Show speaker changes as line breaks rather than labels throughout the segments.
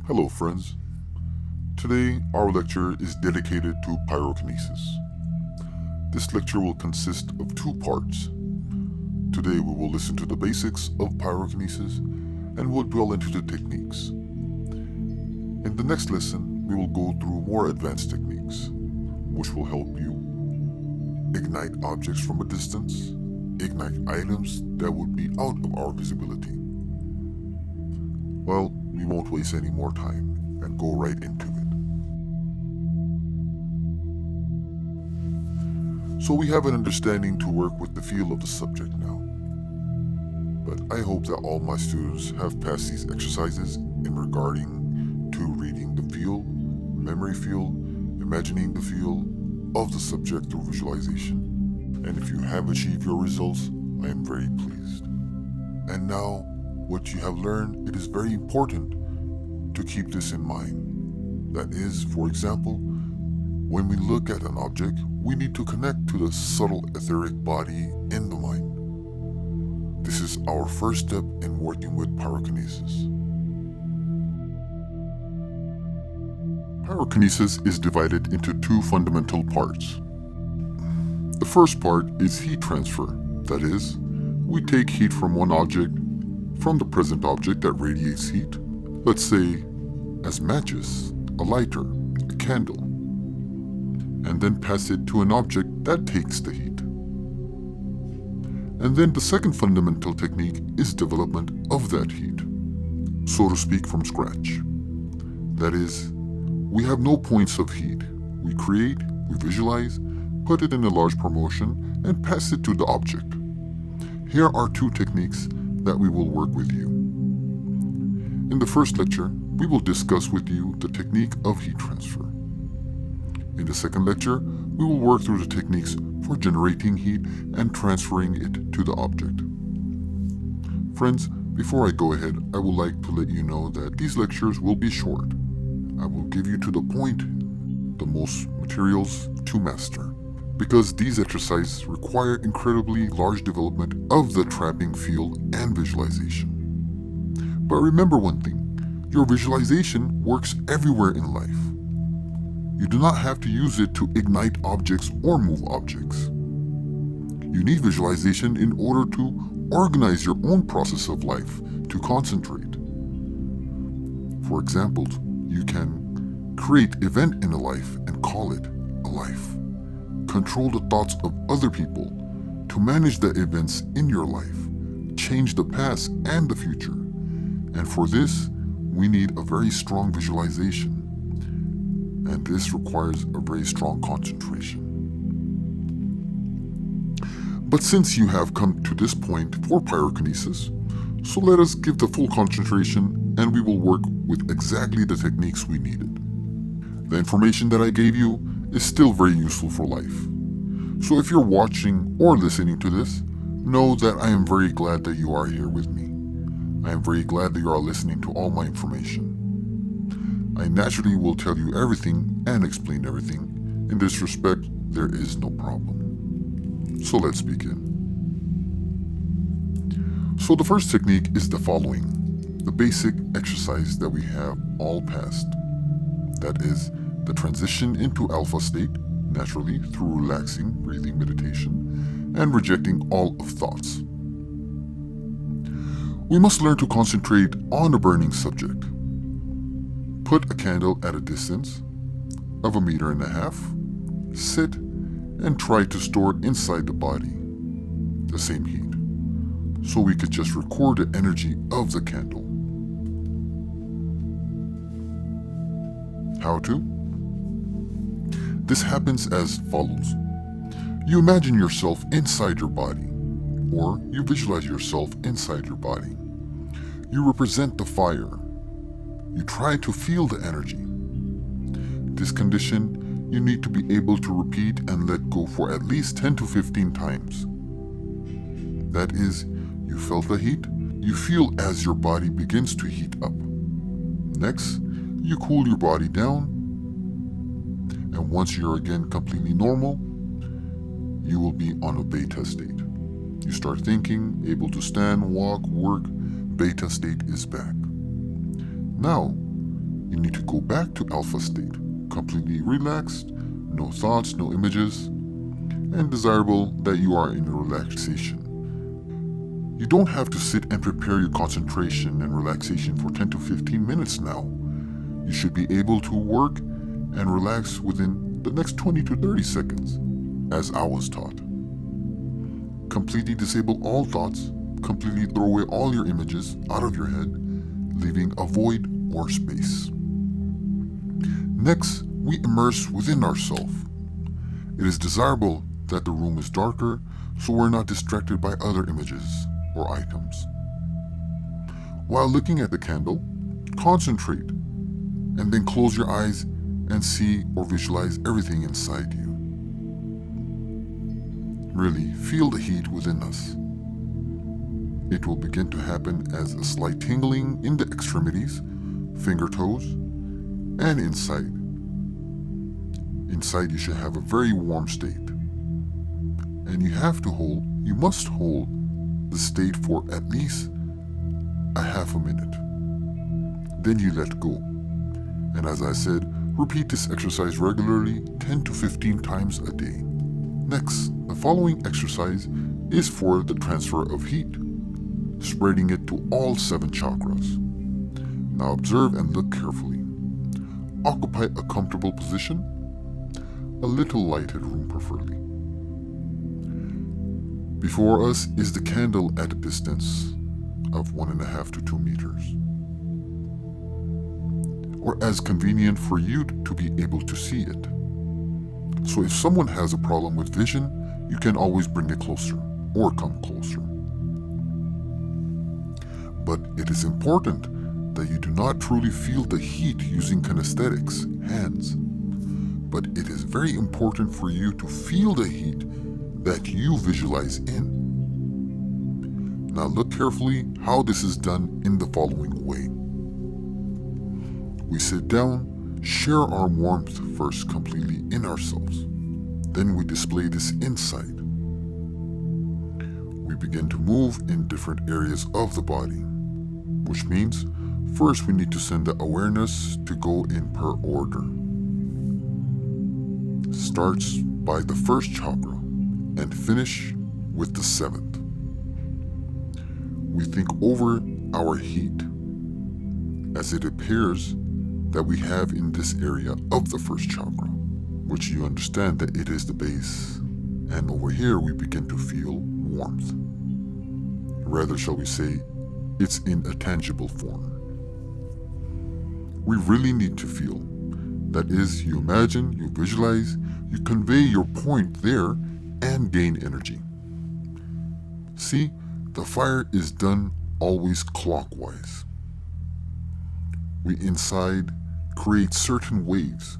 Hello friends. Today our lecture is dedicated to pyrokinesis. This lecture will consist of two parts. Today we will listen to the basics of pyrokinesis and we'll dwell into the techniques. In the next lesson we will go through more advanced techniques which will help you ignite objects from a distance, ignite items that would be out of our visibility. Well, we won't waste any more time and go right into it. So we have an understanding to work with the feel of the subject now. But I hope that all my students have passed these exercises in regarding to reading the feel, memory feel, imagining the feel of the subject through visualization. And if you have achieved your results, I am very pleased. And now, what you have learned, it is very important to keep this in mind. That is, for example, when we look at an object, we need to connect to the subtle etheric body in the mind. This is our first step in working with pyrokinesis. Pyrokinesis is divided into two fundamental parts. The first part is heat transfer. That is, we take heat from one object, from the present object that radiates heat, let's say as matches, a lighter, a candle, and then pass it to an object that takes the heat. And then the second fundamental technique is development of that heat, so to speak, from scratch. That is, we have no points of heat. We create, we visualize, put it in a large proportion, and pass it to the object. Here are two techniques that we will work with you. In the first lecture, we will discuss with you the technique of heat transfer. In the second lecture, we will work through the techniques for generating heat and transferring it to the object. Friends, before I go ahead, I would like to let you know that these lectures will be short. I will give you to the point the most materials to master, because these exercises require incredibly large development of the trapping field and visualization. But remember one thing, your visualization works everywhere in life. You do not have to use it to ignite objects or move objects. You need visualization in order to organize your own process of life, to concentrate. For example, you can create an event in a life and call it a life. Control the thoughts of other people to manage the events in your life, change the past and the future. And for this, we need a very strong visualization. And this requires a very strong concentration. But since you have come to this point for pyrokinesis, so let us give the full concentration and we will work with exactly the techniques we needed. The information that I gave you is still very useful for life. So if you're watching or listening to this, know that I am very glad that you are here with me. I am very glad that you are listening to all my information. I naturally will tell you everything and explain everything. In this respect, there is no problem. So let's begin. So the first technique is the following, the basic exercise that we have all passed. That is the transition into alpha state, naturally through relaxing, breathing meditation, and rejecting all of thoughts. We must learn to concentrate on a burning subject. Put a candle at a distance of 1.5 meters, sit, and try to store inside the body the same heat, so we could just record the energy of the candle. How to? This happens as follows. You imagine yourself inside your body, or you visualize yourself inside your body. You represent the fire. You try to feel the energy. This condition you need to be able to repeat and let go for at least 10 to 15 times. That is, you felt the heat, you feel as your body begins to heat up. Next, you cool your body down, and once you're again completely normal, you will be on a beta state. You start thinking, able to stand, walk, work, beta state is back. Now, you need to go back to alpha state, completely relaxed, no thoughts, no images, and desirable that you are in relaxation. You don't have to sit and prepare your concentration and relaxation for 10 to 15 minutes now. You should be able to work and relax within the next 20 to 30 seconds, as I was taught. Completely disable all thoughts, completely throw away all your images out of your head, leaving a void or space. Next, we immerse within ourselves. It is desirable that the room is darker so we're not distracted by other images or items. While looking at the candle, concentrate and then close your eyes and see or visualize everything inside you. Really feel the heat within us. It will begin to happen as a slight tingling in the extremities, finger toes, and inside. Inside you should have a very warm state. And you must hold the state for at least a half a minute. Then you let go. And as I said, repeat this exercise regularly 10 to 15 times a day. Next, the following exercise is for the transfer of heat, spreading it to all 7 chakras. Now observe and look carefully. Occupy a comfortable position, a little lighted room preferably. Before us is the candle at a distance of 1.5 to 2 meters, or as convenient for you to be able to see it. So if someone has a problem with vision, you can always bring it closer or come closer. But it is important that you do not truly feel the heat using kinesthetics, hands. But it is very important for you to feel the heat that you visualize in. Now look carefully how this is done in the following way. We sit down, share our warmth first completely in ourselves. Then we display this inside. We begin to move in different areas of the body, which means first we need to send the awareness to go in per order. Starts by the first chakra and finish with the 7th. We think over our heat as it appears that we have in this area of the first chakra, which you understand that it is the base. And over here we begin to feel warmth. Rather, shall we say, it's in a tangible form. We really need to feel. That is, you imagine, you visualize, you convey your point there and gain energy. See, the fire is done always clockwise. We inside create certain waves.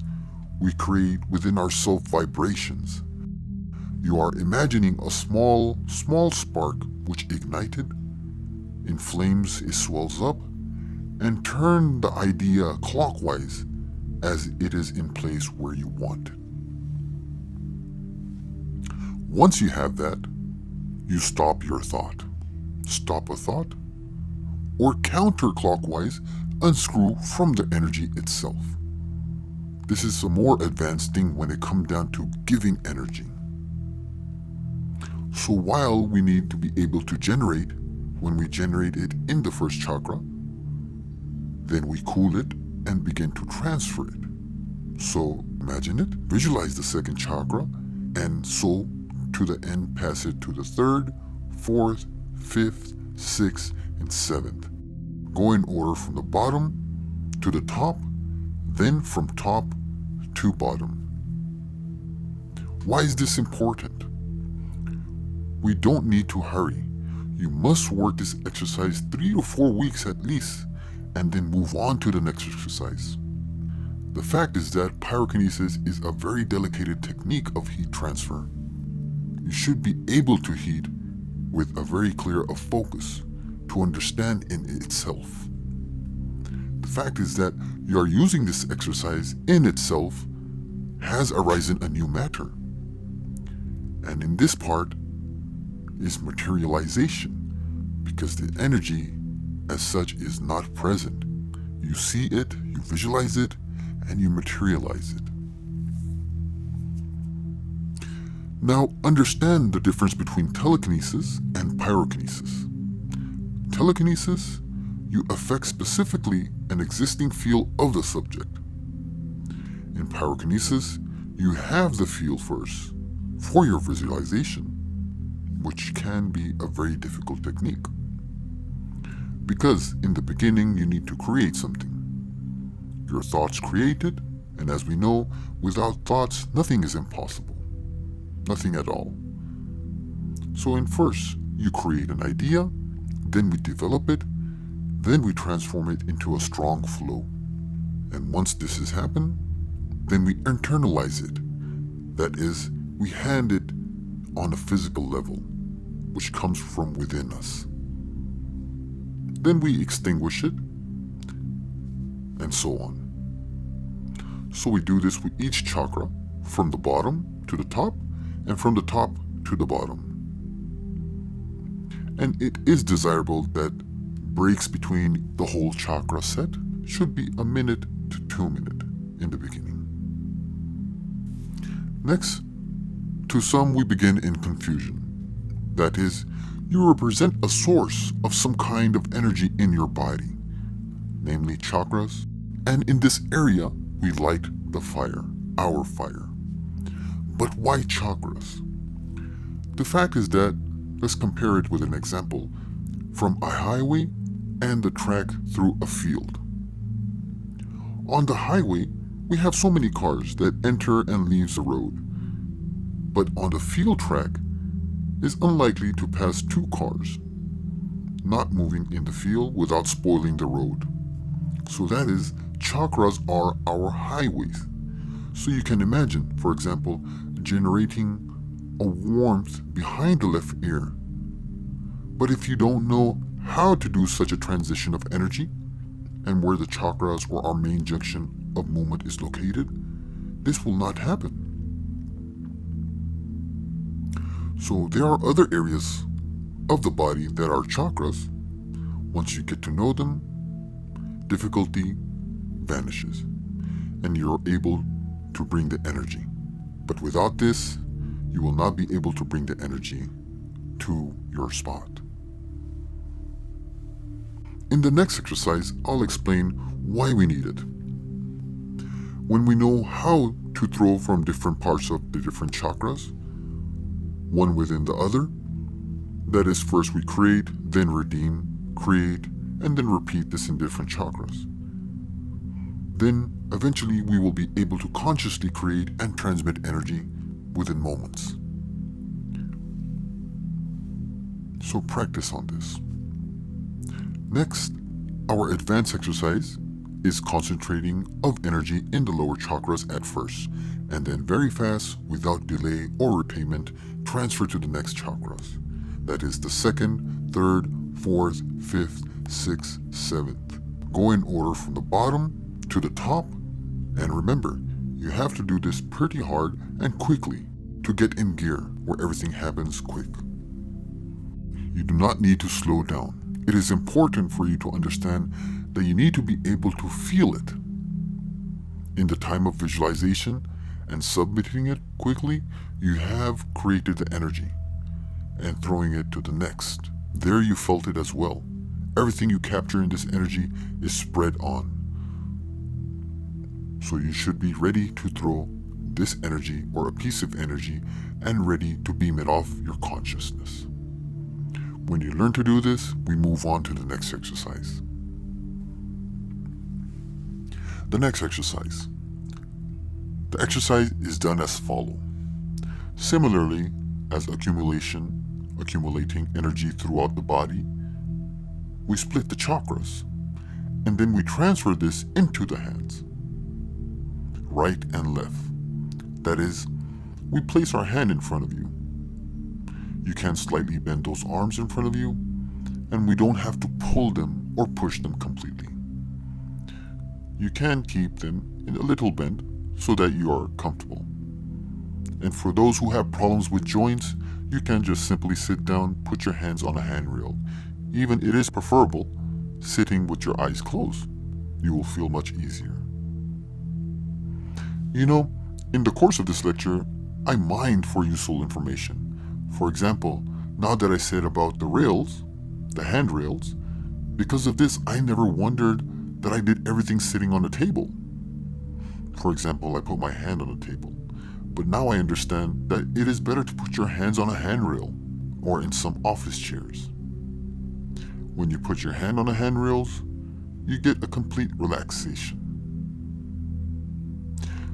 We create within ourselves vibrations. You are imagining a small spark which ignited, in flames it swells up, and turn the idea clockwise as it is in place where you want it. Once you have that, you stop your thought. Stop a thought, or counterclockwise unscrew from the energy itself. This is a more advanced thing when it comes down to giving energy. So while we need to be able to generate, when we generate it in the first chakra, then we cool it and begin to transfer it. So imagine it, visualize the second chakra, and so to the end pass it to the 3rd, 4th, 5th, 6th, and 7th. Go in order from the bottom to the top, then from top to bottom. Why is this important? We don't need to hurry. You must work this exercise 3 to 4 weeks at least, and then move on to the next exercise. The fact is that pyrokinesis is a very delicate technique of heat transfer. You should be able to heat with a very clear of focus to understand in itself. The fact is that you are using this exercise in itself has arisen a new matter. And in this part is materialization, because the energy as such is not present. You see it, you visualize it, and you materialize it. Now, understand the difference between telekinesis and pyrokinesis. Telekinesis, you affect specifically an existing field of the subject. In pyrokinesis, you have the field first for your visualization, which can be a very difficult technique. Because in the beginning, you need to create something. Your thoughts created, and as we know, without thoughts, nothing is impossible. Nothing at all. So in first, you create an idea, then we develop it, then we transform it into a strong flow. And once this has happened, then we internalize it. That is, we hand it on a physical level, which comes from within us. Then we extinguish it, and so on. So we do this with each chakra, from the bottom to the top, and from the top to the bottom. And it is desirable that breaks between the whole chakra set should be 1 minute to 2 minutes in the beginning. Next, to some we begin in confusion. That is, you represent a source of some kind of energy in your body, namely chakras, and in this area we light the fire, our fire. But why chakras? The fact is that, let's compare it with an example from a highway and the track through a field. On the highway, we have so many cars that enter and leave the road. But on the field track, it's unlikely to pass 2 cars, not moving in the field without spoiling the road. So that is, chakras are our highways. So you can imagine, for example, generating a warmth behind the left ear. But if you don't know how to do such a transition of energy, and where the chakras or our main junction of movement is located, this will not happen. So there are other areas of the body that are chakras. Once you get to know them, difficulty vanishes, and you're able to bring the energy. But without this, you will not be able to bring the energy to your spot. In the next exercise, I'll explain why we need it. When we know how to throw from different parts of the different chakras, one within the other, that is, first we create, then redeem, create, and then repeat this in different chakras. Then, eventually, we will be able to consciously create and transmit energy within moments. So practice on this. Next, our advanced exercise is concentrating of energy in the lower chakras at first, and then very fast, without delay or repayment, transfer to the next chakras. That is the 2nd, 3rd, 4th, 5th, 6th, 7th. Go in order from the bottom to the top, and remember, you have to do this pretty hard and quickly to get in gear where everything happens quick. You do not need to slow down. It is important for you to understand that you need to be able to feel it. In the time of visualization and submitting it quickly, you have created the energy and throwing it to the next. There you felt it as well. Everything you capture in this energy is spread on. So you should be ready to throw this energy or a piece of energy and ready to beam it off your consciousness. When you learn to do this, we move on to the next exercise. The next exercise. The exercise is done as follows. Similarly as accumulating energy throughout the body, we split the chakras, and then we transfer this into the hands, right and left. That is, we place our hand in front of you. You can slightly bend those arms in front of you, and we don't have to pull them or push them completely. You can keep them in a little bend so that you are comfortable. And for those who have problems with joints, you can just simply sit down, put your hands on a handrail. Even it is preferable sitting with your eyes closed. you will feel much easier. You know, in the course of this lecture, I mined for useful information. For example, now that I said about the rails, the handrails, because of this I never wondered that I did everything sitting on a table. For example, I put my hand on a table, but now I understand that it is better to put your hands on a handrail or in some office chairs. When you put your hand on the handrails, you get a complete relaxation.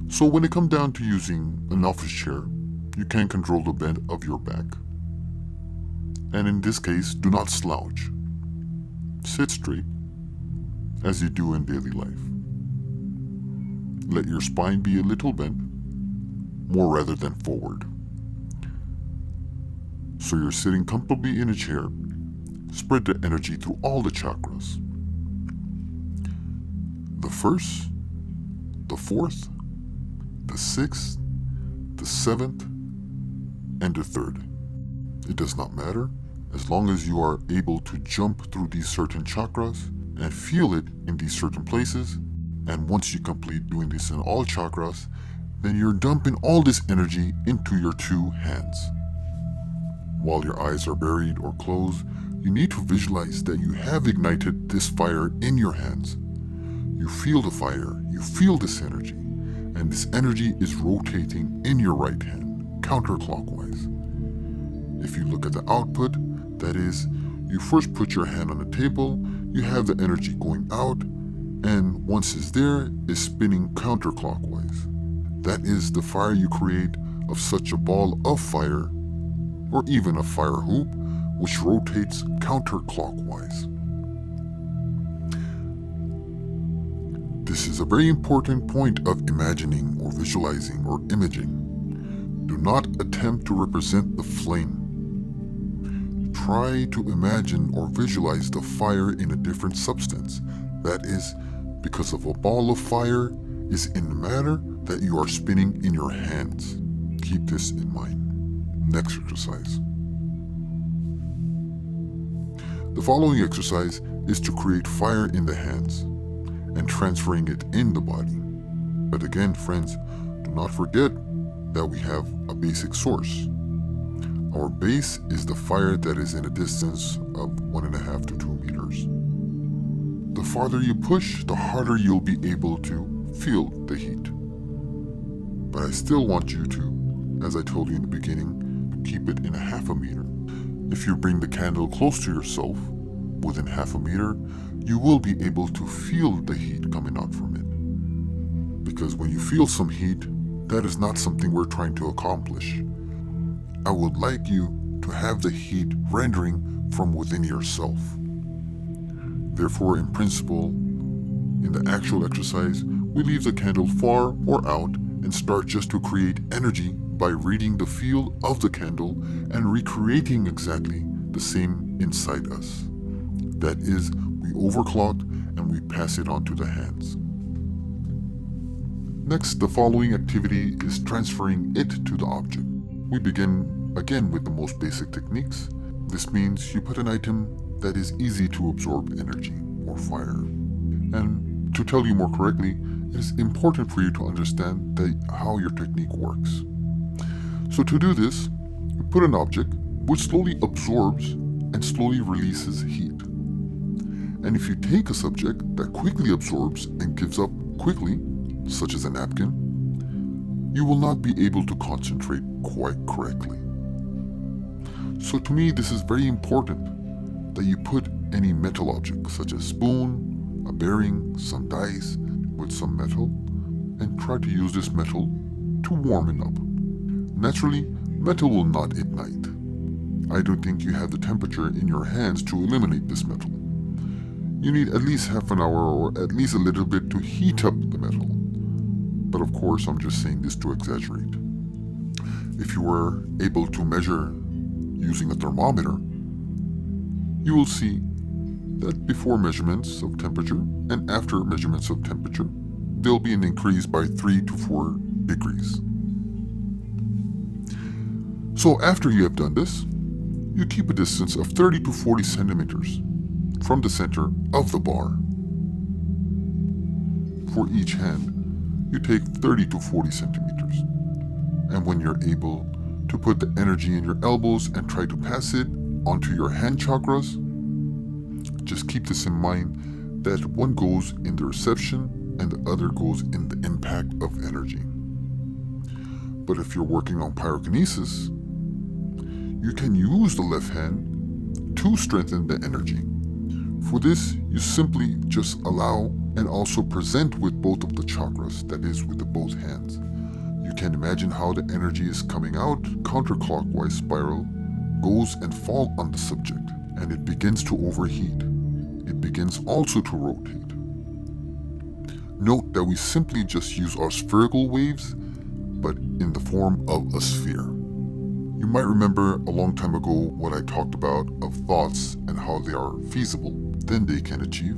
So when it comes down to using an office chair, you can control the bend of your back. And in this case, do not slouch. Sit straight, as you do in daily life. Let your spine be a little bent, more rather than forward. So you're sitting comfortably in a chair. Spread the energy through all the chakras. The first, the fourth, the sixth, the seventh, and the third. It does not matter, as long as you are able to jump through these certain chakras and feel it in these certain places. And once you complete doing this in all chakras, then you're dumping all this energy into your two hands. While your eyes are buried or closed, you need to visualize that you have ignited this fire in your hands. You feel the fire, you feel this energy, and this energy is rotating in your right hand, counterclockwise. If you look at the output, that is, you first put your hand on the table, you have the energy going out, and once it's there, it's spinning counterclockwise. That is the fire you create of such a ball of fire, or even a fire hoop, which rotates counterclockwise. This is a very important point of imagining or visualizing or imaging. Do not attempt to represent the flame. Try to imagine or visualize the fire in a different substance. That is, because of a ball of fire is in matter that you are spinning in your hands. Keep this in mind. Next exercise. The following exercise is to create fire in the hands and transferring it in the body. But again, friends, do not forget that we have a basic source. Our base is the fire that is in a distance of 1.5 to 2 meters. The farther you push, the harder you'll be able to feel the heat. But I still want you to, as I told you in the beginning, to keep it in 0.5 meter. If you bring the candle close to yourself, within 0.5 meter, you will be able to feel the heat coming out from it. Because when you feel some heat, that is not something we're trying to accomplish. I would like you to have the heat rendering from within yourself. Therefore, in principle, in the actual exercise, we leave the candle far or out and start just to create energy by reading the feel of the candle and recreating exactly the same inside us. That is, we overclock and we pass it on to the hands. Next, the following activity is transferring it to the object. We begin again with the most basic techniques. This means you put an item that is easy to absorb energy or fire. And to tell you more correctly, it is important for you to understand how your technique works. So to do this, you put an object which slowly absorbs and slowly releases heat. And if you take a subject that quickly absorbs and gives up quickly, such as a napkin, you will not be able to concentrate quite correctly. So to me, this is very important that you put any metal object, such as spoon, a bearing, some dice, with some metal, and try to use this metal to warm it up. Naturally, metal will not ignite. I don't think you have the temperature in your hands to eliminate this metal. You need at least half an hour or at least a little bit to heat up the metal. But of course, I'm just saying this to exaggerate. If you were able to measure using a thermometer, you will see that before measurements of temperature and after measurements of temperature, there will be an increase by 3 to 4 degrees. So after you have done this, you keep a distance of 30 to 40 centimeters from the center of the bar. for each hand, you take 30 to 40 centimeters. And when you're able to put the energy in your elbows and try to pass it onto your hand chakras, just keep this in mind that one goes in the reception and the other goes in the impact of energy. But if you're working on pyrokinesis, you can use the left hand to strengthen the energy. For this, you simply just allow and also present with both of the chakras, that is, with the both hands. You can imagine how the energy is coming out, counterclockwise spiral, goes and fall on the subject, and it begins to overheat. It begins also to rotate. Note that we simply just use our spherical waves, but in the form of a sphere. You might remember a long time ago what I talked about of thoughts and how they are feasible, then they can achieve.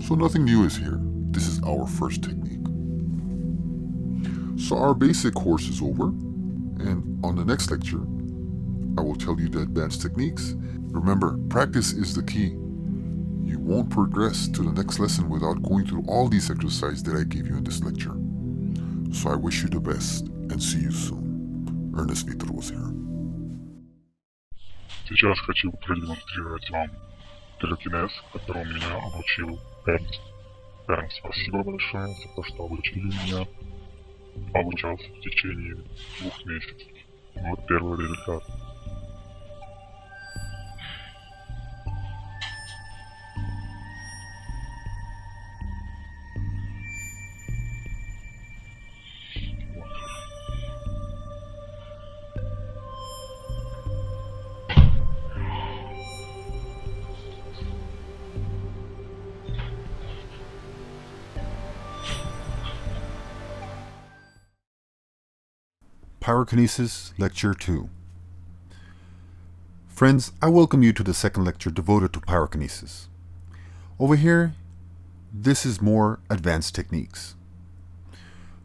So nothing new is here. This is our first technique. So our basic course is over, and on the next lecture, I will tell you the advanced techniques. Remember, practice is the key. You won't progress to the next lesson without going through all these exercises that I gave you in this lecture. So I wish you the best, and see you soon. Ernest Victor was here.
Сейчас хочу продемонстрировать вам пирокинез, которому меня обучил Берн. Берн, спасибо большое за то, что обучили меня. Обучался в течение 2 месяцев. Вот первый результат.
Pyrokinesis Lecture 2. Friends, I welcome you to the second lecture devoted to pyrokinesis. Over here, this is more advanced techniques.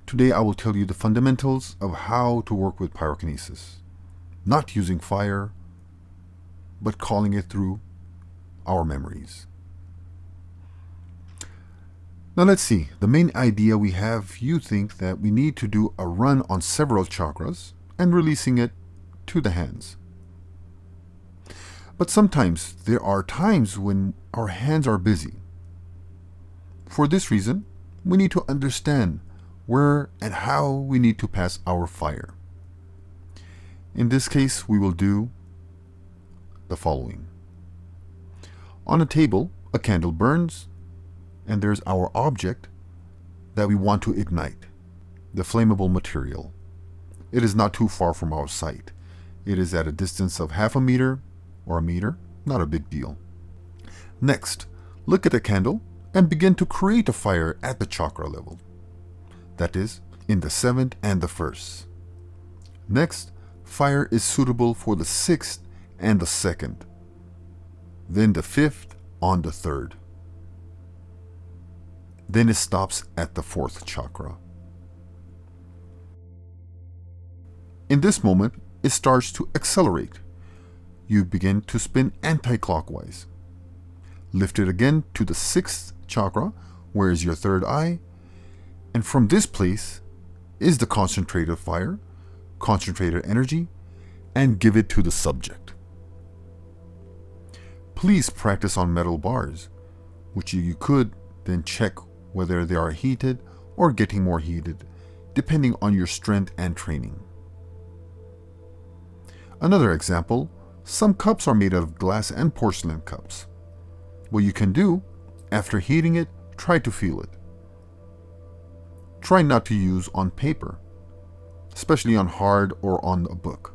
Today I will tell you the fundamentals of how to work with pyrokinesis, not using fire, but calling it through our memories. Now let's see, the main idea we have, you think that we need to do a run on several chakras and releasing it to the hands. But sometimes there are times when our hands are busy. For this reason, we need to understand where and how we need to pass our fire. In this case, we will do the following. On a table, a candle burns, and there's our object that we want to ignite, the flammable material. It is not too far from our sight. It is at a distance of 0.5 meter or 1 meter, not a big deal. Next, look at a candle and begin to create a fire at the chakra level. That is, in the 7th and the 1st. Next, fire is suitable for the 6th and the 2nd. Then the 5th on the 3rd. Then it stops at the 4th chakra. In this moment, it starts to accelerate. You begin to spin anti-clockwise. Lift it again to the 6th chakra, where is your 3rd eye, and from this place is the concentrated fire, concentrated energy, and give it to the subject. Please practice on metal bars, which you could then check whether they are heated or getting more heated, depending on your strength and training. Another example, some cups are made out of glass and porcelain cups. What you can do, after heating it, try to feel it. Try not to use on paper, especially on hard or on a book.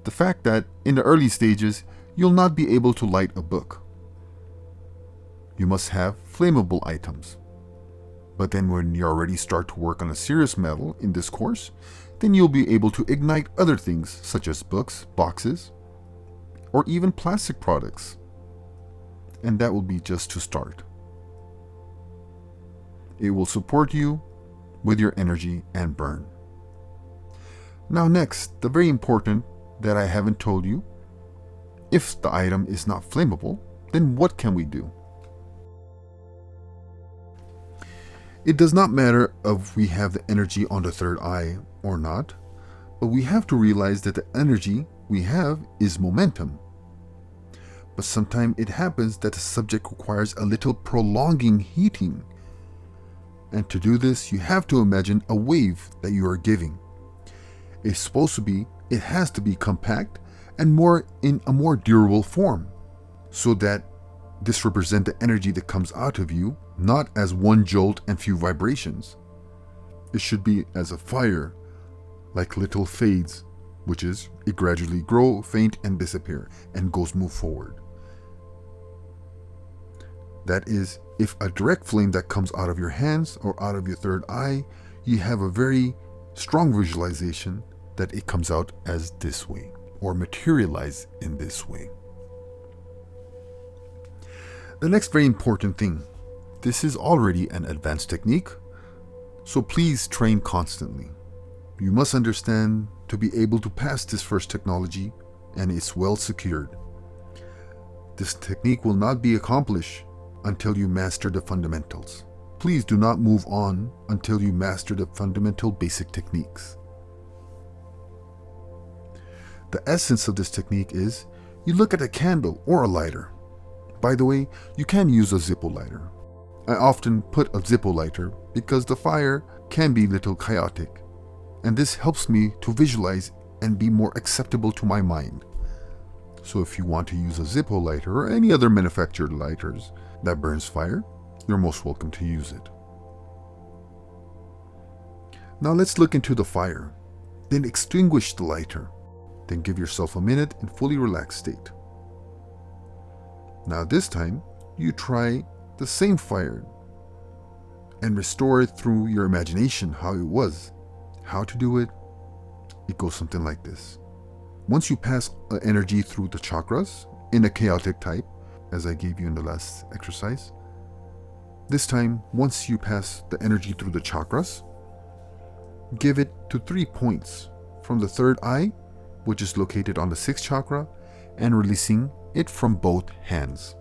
The fact that in the early stages, you'll not be able to light a book. You must have flammable items. But then when you already start to work on a serious metal in this course, then you'll be able to ignite other things such as books, boxes, or even plastic products. And that will be just to start. It will support you with your energy and burn. Now next, the very important that I haven't told you, if the item is not flammable, then what can we do? It does not matter if we have the energy on the third eye or not, but we have to realize that the energy we have is momentum. But sometimes it happens that the subject requires a little prolonging heating. And to do this, you have to imagine a wave that you are giving. It has to be compact and in a more durable form, so that this represents the energy that comes out of you, not as one jolt and few vibrations. It should be as a fire, like little fades, which is it gradually grow, faint, and disappear, and move forward. That is, if a direct flame that comes out of your hands or out of your third eye, you have a very strong visualization that it comes out as this way, or materialize in this way. The next very important thing, this is already an advanced technique, so please train constantly. You must understand to be able to pass this first technology, and it's well secured. This technique will not be accomplished until you master the fundamentals. Please do not move on until you master the fundamental basic techniques. The essence of this technique is you look at a candle or a lighter. By the way, you can use a Zippo lighter. I often put a Zippo lighter because the fire can be a little chaotic, and this helps me to visualize and be more acceptable to my mind. So if you want to use a Zippo lighter or any other manufactured lighters that burns fire, you're most welcome to use it. Now let's look into the fire. Then extinguish the lighter. Then give yourself a minute in fully relaxed state. Now this time, you try the same fire and restore it through your imagination how it was. How to do it? It goes something like this. Once you pass energy through the chakras in a chaotic type, as I gave you in the last exercise, this time, once you pass the energy through the chakras, give it to 3 points from the third eye, which is located on the 6th chakra, and releasing it from both hands.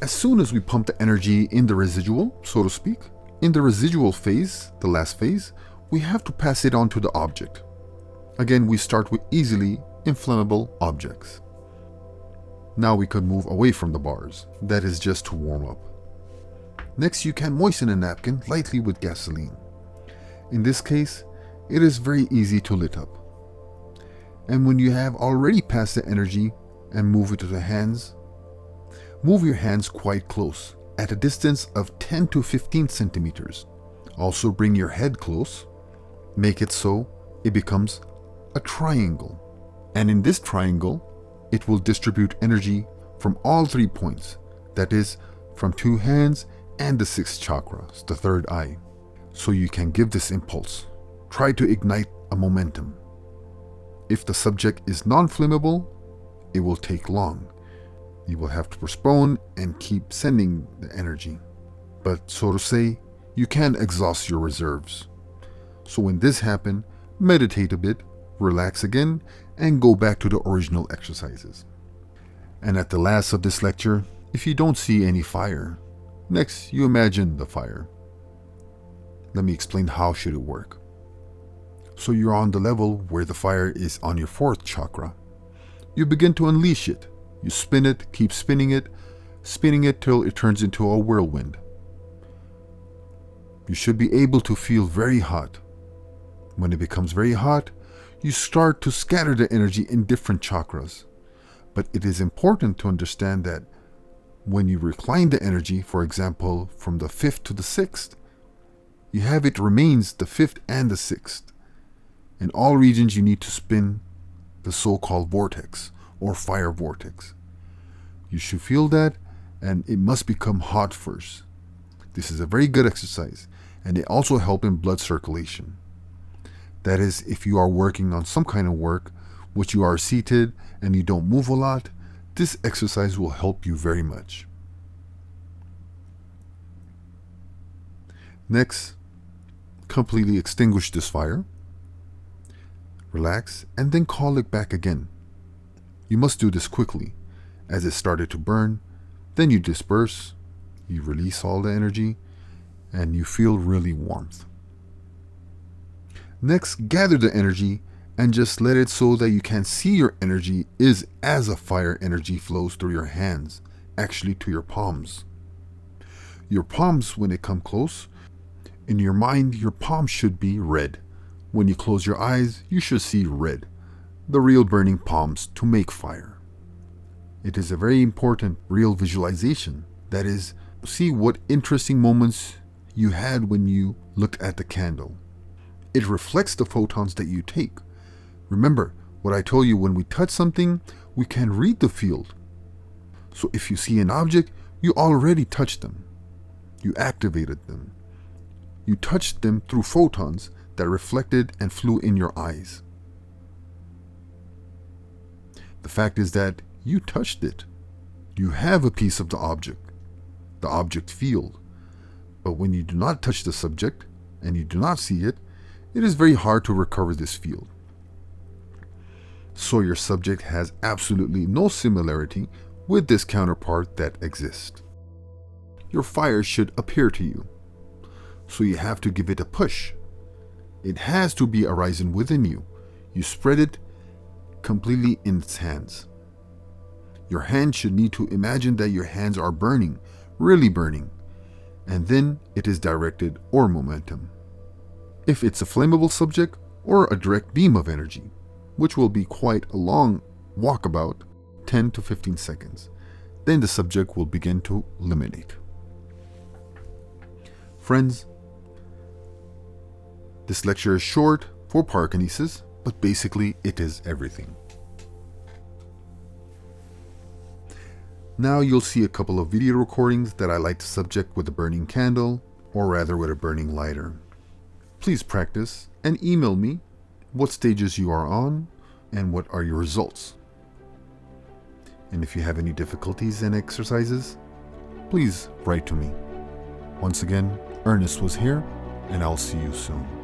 As soon as we pump the energy in the residual, so to speak, in the residual phase, the last phase, we have to pass it on to the object. Again, we start with easily inflammable objects. Now we could move away from the bars. That is just to warm up. Next, you can moisten a napkin lightly with gasoline. In this case, it is very easy to lit up. And when you have already passed the energy and move it to the hands, move your hands quite close, at a distance of 10 to 15 centimeters. Also bring your head close. Make it so it becomes a triangle. And in this triangle, it will distribute energy from all 3 points. That is, from 2 hands and the 6th chakra, the third eye. So you can give this impulse. Try to ignite a momentum. If the subject is non-flammable, it will take long. You will have to postpone and keep sending the energy. But so to say, you can exhaust your reserves. So when this happens, meditate a bit, relax again, and go back to the original exercises. And at the last of this lecture, if you don't see any fire, next you imagine the fire. Let me explain how should it work. So you're on the level where the fire is on your 4th chakra. You begin to unleash it. You spin it, keep spinning it till it turns into a whirlwind. You should be able to feel very hot. When it becomes very hot, you start to scatter the energy in different chakras. But it is important to understand that when you recline the energy, for example, from the 5th to the 6th, you have it remains the 5th and the 6th. In all regions, you need to spin the so-called vortex or fire vortex. You should feel that, and it must become hot first. This is a very good exercise, and it also helps in blood circulation. That is, if you are working on some kind of work, which you are seated and you don't move a lot, this exercise will help you very much. Next, completely extinguish this fire. Relax, and then call it back again. You must do this quickly, as it started to burn. Then you disperse, you release all the energy, and you feel really warmth. Next, gather the energy and just let it so that you can see your energy is as a fire energy flows through your hands, actually to your palms. Your palms, when they come close, in your mind, your palms should be red. When you close your eyes, you should see red, the real burning palms to make fire. It is a very important real visualization. That is, see what interesting moments you had when you looked at the candle. It reflects the photons that you take. Remember what I told you, when we touch something, we can read the field. So if you see an object, you already touched them. You activated them. You touched them through photons that reflected and flew in your eyes. The fact is that you touched it. You have a piece of the object field. But when you do not touch the subject and you do not see it, it is very hard to recover this field. So your subject has absolutely no similarity with this counterpart that exists. Your fire should appear to you. So you have to give it a push. It has to be arising within you. You spread it completely in its hands. Your hand should need to imagine that your hands are burning, really burning, and then it is directed or momentum. If it's a flammable subject or a direct beam of energy, which will be quite a long walkabout, 10 to 15 seconds, then the subject will begin to illuminate. Friends, this lecture is short for pyrokinesis, but basically it is everything. Now you'll see a couple of video recordings that I light the subject with a burning candle, or rather with a burning lighter. Please practice and email me what stages you are on and what are your results. And if you have any difficulties and exercises, please write to me. Once again, Ernest was here, and I'll see you soon.